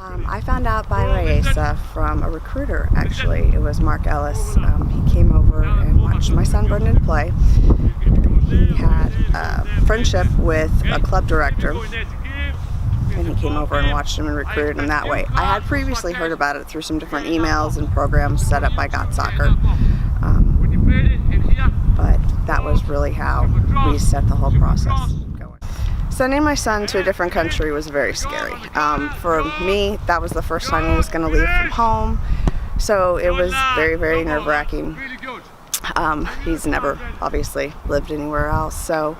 I found out by RIASA from a recruiter, actually. It was Mark Ellis. He came over and watched my son Brenden play. He had a friendship with a club director, and he came over and watched him and recruited him that way. I had previously heard about it through some different emails and programs set up by Got Soccer, but that was really how we set the whole process going. Sending my son to a different country was very scary. For me, that was the first time he was going to leave from home, so it was very, very nerve-wracking. He's never, obviously, lived anywhere else, so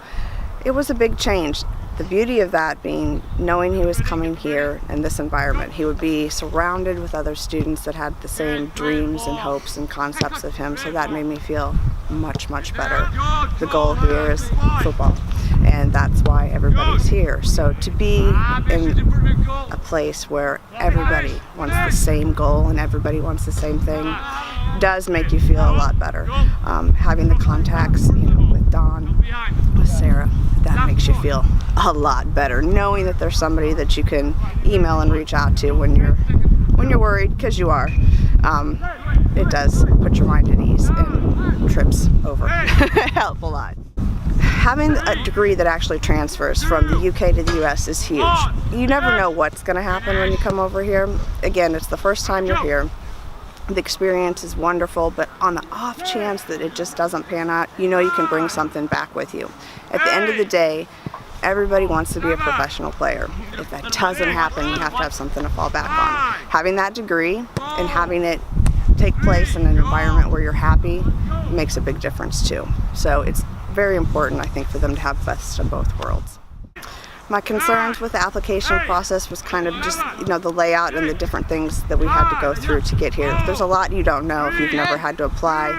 it was a big change. The beauty of that being knowing he was coming here in this environment. He would be surrounded with other students that had the same dreams and hopes and concepts of him, so that made me feel much, much better. The goal here is football, and that's why everybody's here. So to be in a place where everybody wants the same goal and everybody wants the same thing does make you feel a lot better. Having the contacts, with Don, with Sarah, that makes you feel a lot better. Knowing that there's somebody that you can email and reach out to when you're worried, because you are. It does put your mind at ease and trips over help a lot. Having a degree that actually transfers from the UK to the US is huge. You never know what's going to happen when you come over here. Again, it's the first time you're here. The experience is wonderful, but on the off chance that it just doesn't pan out, you can bring something back with you. At the end of the day, everybody wants to be a professional player. If that doesn't happen, you have to have something to fall back on. Having that degree and having it take place in an environment where you're happy makes a big difference too. So it's very important, I think, for them to have best of both worlds. My concerns with the application process was kind of just, the layout and the different things that we had to go through to get here. There's a lot you don't know if you've never had to apply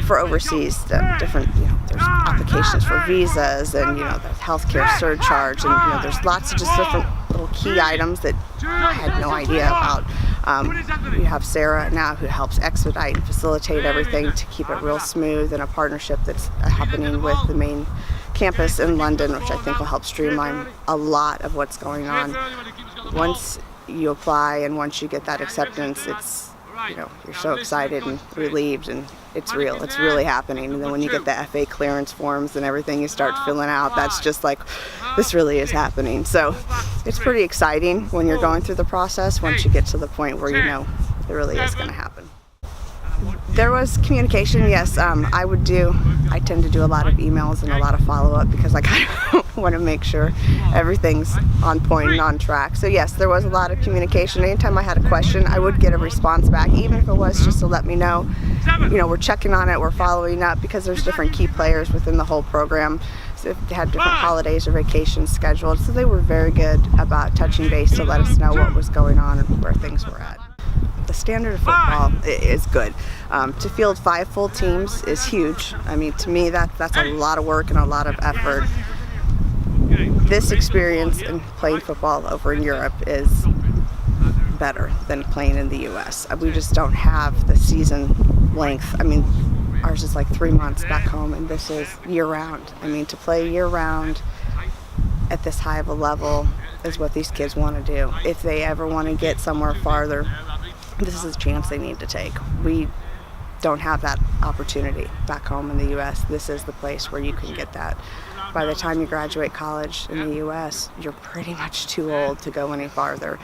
for overseas. Different, there's applications for visas and, the healthcare surcharge, and, there's lots of just different little key items that I had no idea about. We have Sarah now who helps expedite and facilitate everything to keep it real smooth, and a partnership that's happening with the main campus in London, which I think will help streamline a lot of what's going on. Once you apply and once you get that acceptance, it's, you're so excited and relieved, and it's real. It's really happening. And then when you get the FA clearance forms and everything you start filling out, that's just like, this really is happening. So it's pretty exciting when you're going through the process, once you get to the point where it really is going to happen. There was communication, yes. I tend to do a lot of emails and a lot of follow-up because I kind of want to make sure everything's on point and on track. So yes, there was a lot of communication. Anytime I had a question, I would get a response back, even if it was just to let me know, we're checking on it, we're following up, because there's different key players within the whole program. So they had different holidays or vacations scheduled, so they were very good about touching base to let us know what was going on and where things were at. The standard of football is good. To field 5 full teams is huge. I mean, to me, that's a lot of work and a lot of effort. This experience in playing football over in Europe is better than playing in the US. We just don't have the season length. I mean, ours is like 3 months back home, and this is year-round. I mean, to play year-round at this high of a level is what these kids want to do. If they ever want to get somewhere farther, this is a chance they need to take. We don't have that opportunity back home in the US. This is the place where you can get that. By the time you graduate college in the US, you're pretty much too old to go any farther.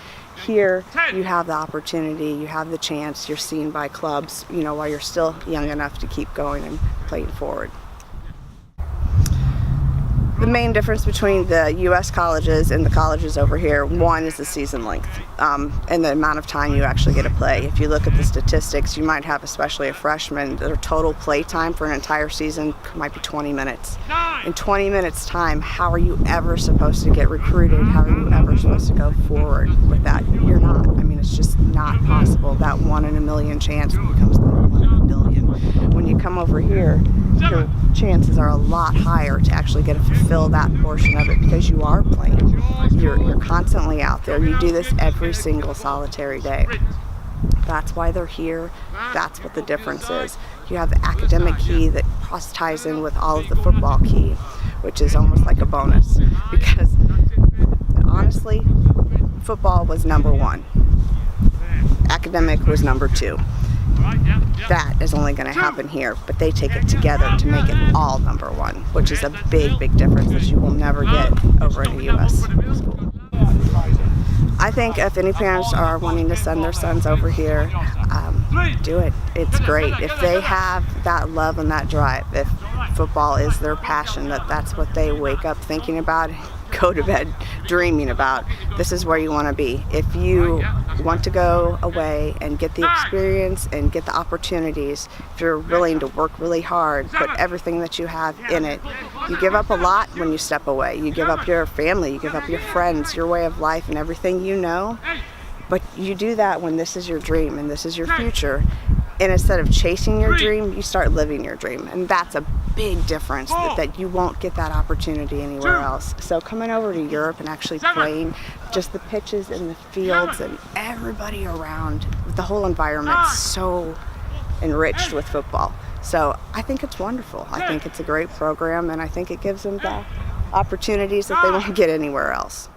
Here, you have the opportunity, you have the chance, you're seen by clubs, while you're still young enough to keep going and playing forward. The main difference between the US colleges and the colleges over here, one is the season length and the amount of time you actually get to play. If you look at the statistics, you might have, especially a freshman, their total play time for an entire season might be 20 minutes. In 20 minutes time, how are you ever supposed to get recruited? How are you ever supposed to go forward with that? You're not. I mean, it's just not possible. That 1 in a million chance becomes 1 in a billion. When you come over here, your chances are a lot higher to actually get to fulfill that portion of it, because you are playing. You're constantly out there. You do this every single solitary day. That's why they're here. That's what the difference is. You have the academic key that cross ties in with all of the football key, which is almost like a bonus, because honestly, football was number one. Academic was number 2. That is only going to happen here, but they take it together to make it all number 1, which is a big, big difference that you will never get over in a U.S. school. I think if any parents are wanting to send their sons over here, do it. It's great. If they have that love and that drive, if football is their passion, that's what they wake up thinking about, go to bed dreaming about, this is where you want to be. If you want to go away and get the experience and get the opportunities, if you're willing to work really hard, put everything that you have in it, you give up a lot when you step away. You give up your family, you give up your friends, your way of life and everything you know, but you do that when this is your dream and this is your future. And instead of chasing your dream, you start living your dream. And that's a big difference that you won't get that opportunity anywhere else. So coming over to Europe and actually playing, just the pitches and the fields and everybody around, the whole environment's so enriched with football. So I think it's wonderful. I think it's a great program, and I think it gives them the opportunities that they won't get anywhere else.